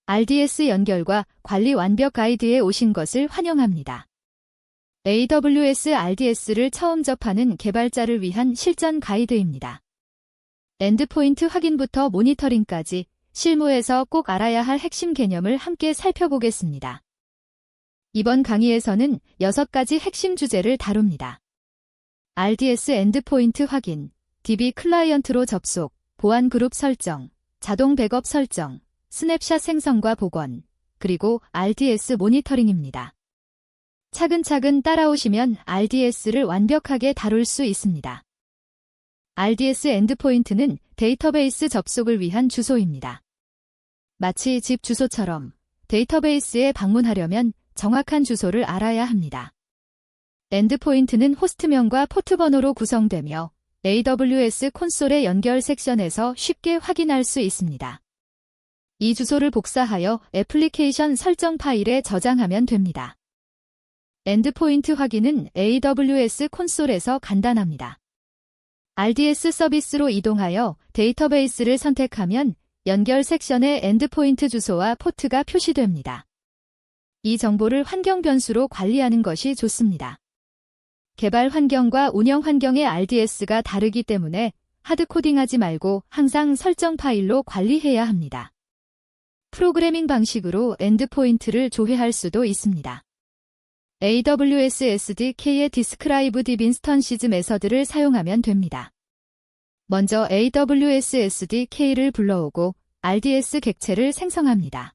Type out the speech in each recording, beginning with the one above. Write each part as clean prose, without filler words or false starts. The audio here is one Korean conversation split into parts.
RDS 연결과 관리 완벽 가이드에 오신 것을 환영합니다. AWS RDS를 처음 접하는 개발자를 위한 실전 가이드입니다. 엔드포인트 확인부터 모니터링까지 실무에서 꼭 알아야 할 핵심 개념을 함께 살펴보겠습니다. 이번 강의에서는 6가지 핵심 주제를 다룹니다. RDS 엔드포인트 확인, DB 클라이언트로 접속, 보안 그룹 설정, 자동 백업 설정, 스냅샷 생성과 복원, 그리고 RDS 모니터링입니다. 차근차근 따라오시면 RDS를 완벽하게 다룰 수 있습니다. RDS 엔드포인트는 데이터베이스 접속을 위한 주소입니다. 마치 집 주소처럼 데이터베이스에 방문하려면 정확한 주소를 알아야 합니다. 엔드포인트는 호스트명과 포트번호로 구성되며 AWS 콘솔의 연결 섹션에서 쉽게 확인할 수 있습니다. 이 주소를 복사하여 애플리케이션 설정 파일에 저장하면 됩니다. 엔드포인트 확인은 AWS 콘솔에서 간단합니다. RDS 서비스로 이동하여 데이터베이스를 선택하면 연결 섹션에 엔드포인트 주소와 포트가 표시됩니다. 이 정보를 환경 변수로 관리하는 것이 좋습니다. 개발 환경과 운영 환경의 RDS가 다르기 때문에 하드코딩하지 말고 항상 설정 파일로 관리해야 합니다. 프로그래밍 방식으로 엔드포인트를 조회할 수도 있습니다. AWS SDK의 Describe DB Instances 메서드를 사용하면 됩니다. 먼저 AWS SDK를 불러오고 RDS 객체를 생성합니다.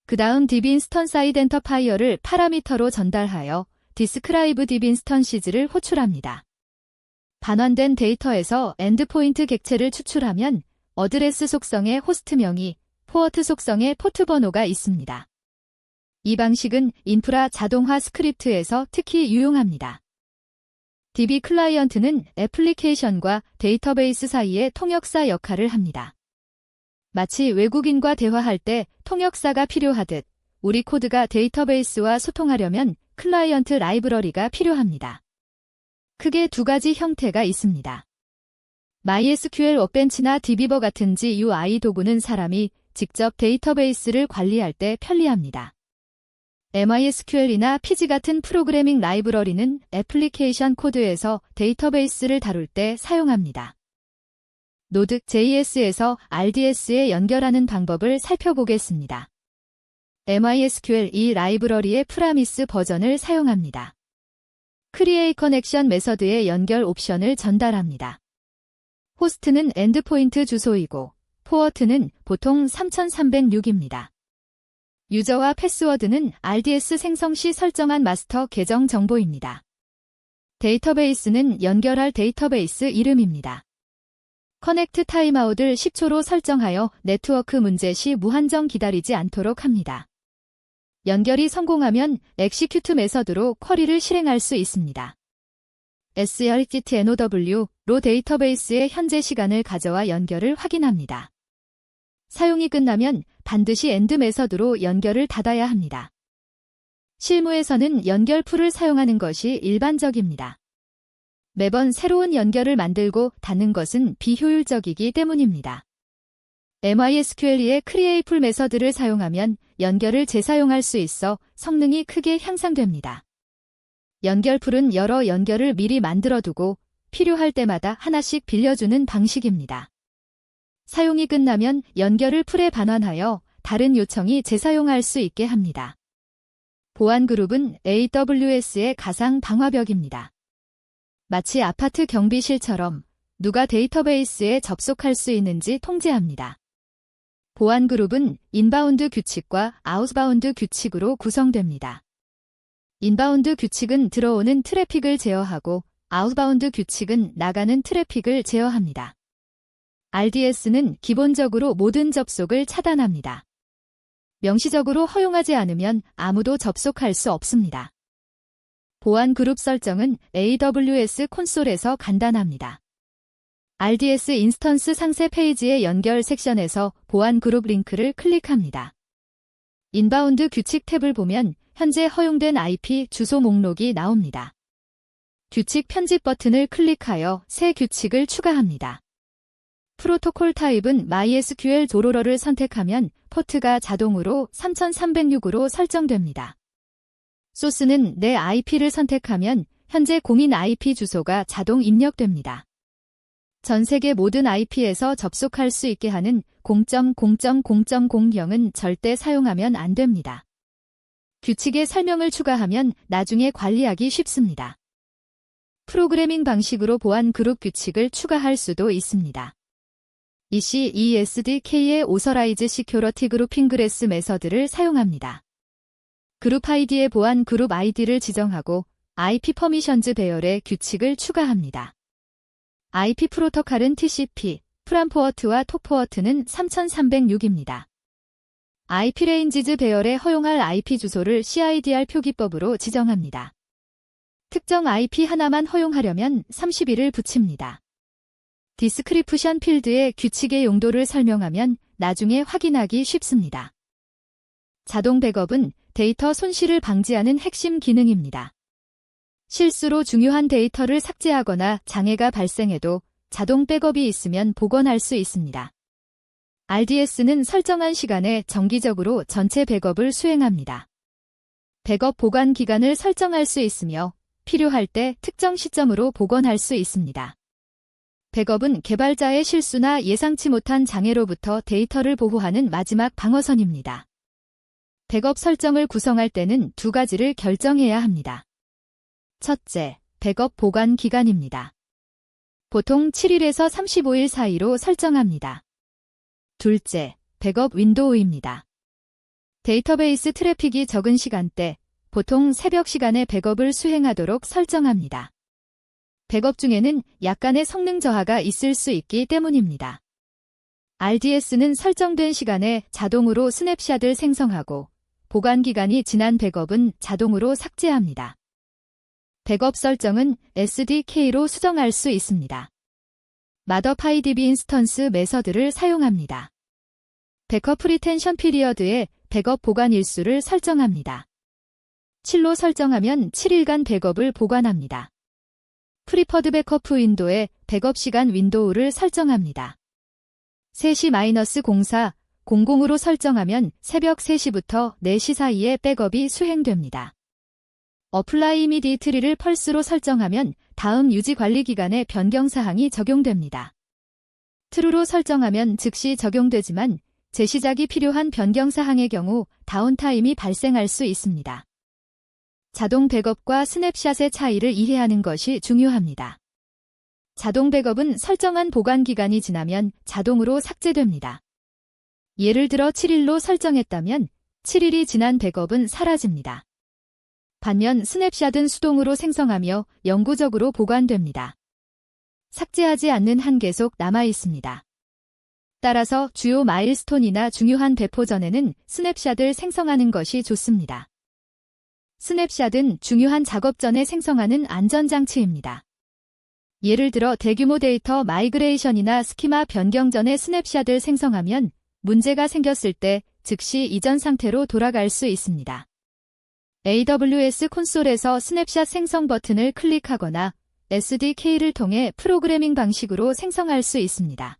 그 다음 DB Instance Identifier를 파라미터로 전달하여 Describe DB Instances를 호출합니다. 반환된 데이터에서 엔드포인트 객체를 추출하면 어드레스 속성의 호스트명이, 포어트 속성의 포트 번호가 있습니다. 이 방식은 인프라 자동화 스크립트에서 특히 유용합니다. DB 클라이언트는 애플리케이션과 데이터베이스 사이의 통역사 역할을 합니다. 마치 외국인과 대화할 때 통역사가 필요하듯 우리 코드가 데이터베이스와 소통하려면 클라이언트 라이브러리가 필요합니다. 크게 2가지 형태가 있습니다. MySQL 워크벤치나 DB버 같은 GUI 도구는 사람이 직접 데이터베이스를 관리할 때 편리합니다. MySQL이나 PG 같은 프로그래밍 라이브러리는 애플리케이션 코드에서 데이터베이스를 다룰 때 사용합니다. Node.js에서 RDS에 연결하는 방법을 살펴보겠습니다. MySQL 이 라이브러리의 프라미스 버전을 사용합니다. Create Connection 메서드의 연결 옵션을 전달합니다. 호스트는 엔드포인트 주소이고 포어트는 보통 3306입니다. 유저와 패스워드는 RDS 생성 시 설정한 마스터 계정 정보입니다. 데이터베이스는 연결할 데이터베이스 이름입니다. 커넥트 타임아웃을 10초로 설정하여 네트워크 문제 시 무한정 기다리지 않도록 합니다. 연결이 성공하면 execute 메서드로 쿼리를 실행할 수 있습니다. srgtnow.로 데이터베이스의 현재 시간을 가져와 연결을 확인합니다. 사용이 끝나면 반드시 end 메서드로 연결을 닫아야 합니다. 실무에서는 연결 풀을 사용하는 것이 일반적입니다. 매번 새로운 연결을 만들고 닫는 것은 비효율적이기 때문입니다. MySQL의 create 풀 메서드를 사용하면 연결을 재사용할 수 있어 성능이 크게 향상됩니다. 연결 풀은 여러 연결을 미리 만들어두고 필요할 때마다 하나씩 빌려주는 방식입니다. 사용이 끝나면 연결을 풀에 반환하여 다른 요청이 재사용할 수 있게 합니다. 보안 그룹은 AWS의 가상 방화벽입니다. 마치 아파트 경비실처럼 누가 데이터베이스에 접속할 수 있는지 통제합니다. 보안 그룹은 인바운드 규칙과 아웃바운드 규칙으로 구성됩니다. 인바운드 규칙은 들어오는 트래픽을 제어하고 아웃바운드 규칙은 나가는 트래픽을 제어합니다. RDS는 기본적으로 모든 접속을 차단합니다. 명시적으로 허용하지 않으면 아무도 접속할 수 없습니다. 보안 그룹 설정은 AWS 콘솔에서 간단합니다. RDS 인스턴스 상세 페이지의 연결 섹션에서 보안 그룹 링크를 클릭합니다. 인바운드 규칙 탭을 보면 현재 허용된 IP 주소 목록이 나옵니다. 규칙 편집 버튼을 클릭하여 새 규칙을 추가합니다. 프로토콜 타입은 MySQL 조로러를 선택하면 포트가 자동으로 3306으로 설정됩니다. 소스는 내 IP를 선택하면 현재 공인 IP 주소가 자동 입력됩니다. 전 세계 모든 IP에서 접속할 수 있게 하는 0.0.0.0은 절대 사용하면 안 됩니다. 규칙에 설명을 추가하면 나중에 관리하기 쉽습니다. 프로그래밍 방식으로 보안 그룹 규칙을 추가할 수도 있습니다. 이 SDK의 오서라이즈 시큐러티 그룹핑 그래스 메서드를 사용합니다. 그룹 아이디의 보안 그룹 아이디를 지정하고 IP 퍼미션즈 배열의 규칙을 추가합니다. IP 프로토콜은 TCP, 프람포워트와 톱포워트는 3306입니다. IP 레인지즈 배열에 허용할 IP 주소를 CIDR 표기법으로 지정합니다. 특정 IP 하나만 허용하려면 31을 붙입니다. 디스크리프션 필드의 규칙의 용도를 설명하면 나중에 확인하기 쉽습니다. 자동 백업은 데이터 손실을 방지하는 핵심 기능입니다. 실수로 중요한 데이터를 삭제하거나 장애가 발생해도 자동 백업이 있으면 복원할 수 있습니다. RDS는 설정한 시간에 정기적으로 전체 백업을 수행합니다. 백업 보관 기간을 설정할 수 있으며 필요할 때 특정 시점으로 복원할 수 있습니다. 백업은 개발자의 실수나 예상치 못한 장애로부터 데이터를 보호하는 마지막 방어선입니다. 백업 설정을 구성할 때는 두 가지를 결정해야 합니다. 첫째, 백업 보관 기간입니다. 보통 7일에서 35일 사이로 설정합니다. 둘째, 백업 윈도우입니다. 데이터베이스 트래픽이 적은 시간대, 보통 새벽 시간에 백업을 수행하도록 설정합니다. 백업 중에는 약간의 성능 저하가 있을 수 있기 때문입니다. RDS는 설정된 시간에 자동으로 스냅샷을 생성하고 보관 기간이 지난 백업은 자동으로 삭제합니다. 백업 설정은 SDK로 수정할 수 있습니다. MotherPyDB 인스턴스 메서드를 사용합니다. 백업 프리텐션 피리어드에 백업 보관 일수를 설정합니다. 7로 설정하면 7일간 백업을 보관합니다. 프리퍼드 백업 윈도에 백업 시간 윈도우를 설정합니다. 3시-04, 00으로 설정하면 새벽 3시부터 4시 사이에 백업이 수행됩니다. 어플라이 이미디트리를 펄스로 설정하면 다음 유지 관리 기간에 변경 사항이 적용됩니다. true로 설정하면 즉시 적용되지만 재시작이 필요한 변경 사항의 경우 다운타임이 발생할 수 있습니다. 자동 백업과 스냅샷의 차이를 이해하는 것이 중요합니다. 자동 백업은 설정한 보관 기간이 지나면 자동으로 삭제됩니다. 예를 들어 7일로 설정했다면 7일이 지난 백업은 사라집니다. 반면 스냅샷은 수동으로 생성하며 영구적으로 보관됩니다. 삭제하지 않는 한 계속 남아 있습니다. 따라서 주요 마일스톤이나 중요한 배포 전에는 스냅샷을 생성하는 것이 좋습니다. 스냅샷은 중요한 작업 전에 생성하는 안전장치입니다. 예를 들어 대규모 데이터 마이그레이션이나 스키마 변경 전에 스냅샷을 생성하면 문제가 생겼을 때 즉시 이전 상태로 돌아갈 수 있습니다. AWS 콘솔에서 스냅샷 생성 버튼을 클릭하거나 SDK를 통해 프로그래밍 방식으로 생성할 수 있습니다.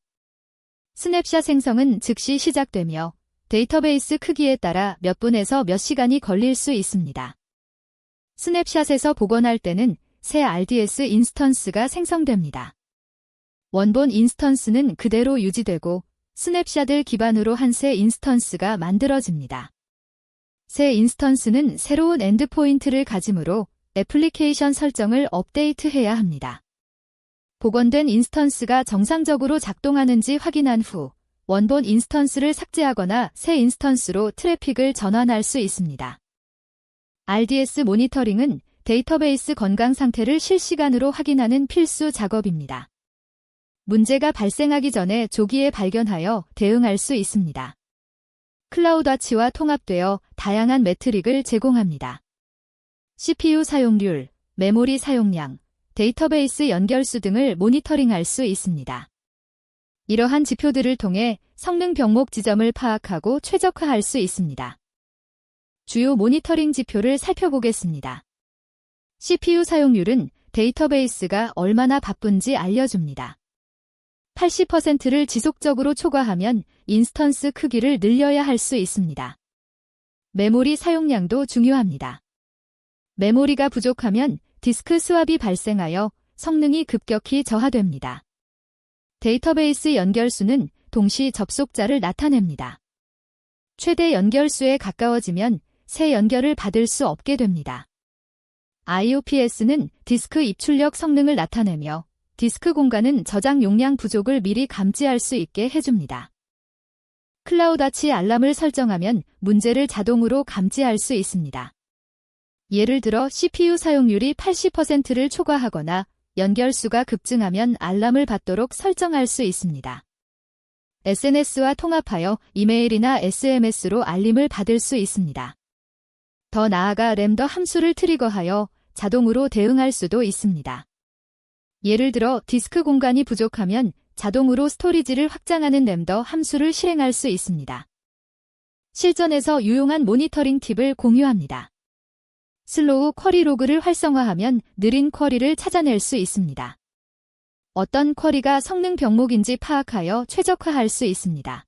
스냅샷 생성은 즉시 시작되며 데이터베이스 크기에 따라 몇 분에서 몇 시간이 걸릴 수 있습니다. 스냅샷에서 복원할 때는 새 RDS 인스턴스가 생성됩니다. 원본 인스턴스는 그대로 유지되고 스냅샷을 기반으로 한 새 인스턴스가 만들어집니다. 새 인스턴스는 새로운 엔드포인트를 가지므로 애플리케이션 설정을 업데이트해야 합니다. 복원된 인스턴스가 정상적으로 작동하는지 확인한 후 원본 인스턴스를 삭제하거나 새 인스턴스로 트래픽을 전환할 수 있습니다. RDS 모니터링은 데이터베이스 건강 상태를 실시간으로 확인하는 필수 작업입니다. 문제가 발생하기 전에 조기에 발견하여 대응할 수 있습니다. 클라우드와치와 통합되어 다양한 매트릭을 제공합니다. CPU 사용률, 메모리 사용량, 데이터베이스 연결수 등을 모니터링할 수 있습니다. 이러한 지표들을 통해 성능 병목 지점을 파악하고 최적화할 수 있습니다. 주요 모니터링 지표를 살펴보겠습니다. CPU 사용률은 데이터베이스가 얼마나 바쁜지 알려줍니다. 80%를 지속적으로 초과하면 인스턴스 크기를 늘려야 할 수 있습니다. 메모리 사용량도 중요합니다. 메모리가 부족하면 디스크 스왑이 발생하여 성능이 급격히 저하됩니다. 데이터베이스 연결수는 동시 접속자를 나타냅니다. 최대 연결수에 가까워지면 새 연결을 받을 수 없게 됩니다. IOPS는 디스크 입출력 성능을 나타내며 디스크 공간은 저장 용량 부족을 미리 감지할 수 있게 해줍니다. 클라우드워치 알람을 설정하면 문제를 자동으로 감지할 수 있습니다. 예를 들어 CPU 사용률이 80%를 초과하거나 연결수가 급증하면 알람을 받도록 설정할 수 있습니다. SNS와 통합하여 이메일이나 SMS로 알림을 받을 수 있습니다. 더 나아가 램더 함수를 트리거하여 자동으로 대응할 수도 있습니다. 예를 들어 디스크 공간이 부족하면 자동으로 스토리지를 확장하는 램더 함수를 실행할 수 있습니다. 실전에서 유용한 모니터링 팁을 공유합니다. 슬로우 쿼리 로그를 활성화하면 느린 쿼리를 찾아낼 수 있습니다. 어떤 쿼리가 성능 병목인지 파악하여 최적화할 수 있습니다.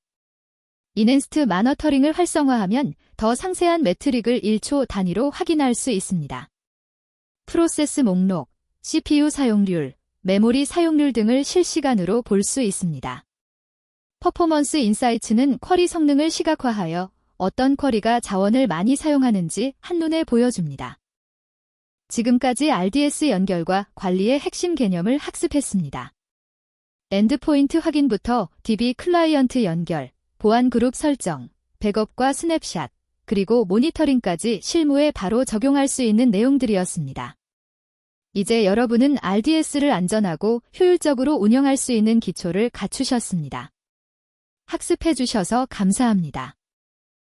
인핸스트 마너터링을 활성화하면 더 상세한 매트릭을 1초 단위로 확인할 수 있습니다. 프로세스 목록, CPU 사용률, 메모리 사용률 등을 실시간으로 볼 수 있습니다. 퍼포먼스 인사이츠는 쿼리 성능을 시각화하여 어떤 쿼리가 자원을 많이 사용하는지 한눈에 보여줍니다. 지금까지 RDS 연결과 관리의 핵심 개념을 학습했습니다. 엔드포인트 확인부터 DB 클라이언트 연결, 보안 그룹 설정, 백업과 스냅샷, 그리고 모니터링까지 실무에 바로 적용할 수 있는 내용들이었습니다. 이제 여러분은 RDS를 안전하고 효율적으로 운영할 수 있는 기초를 갖추셨습니다. 학습해 주셔서 감사합니다.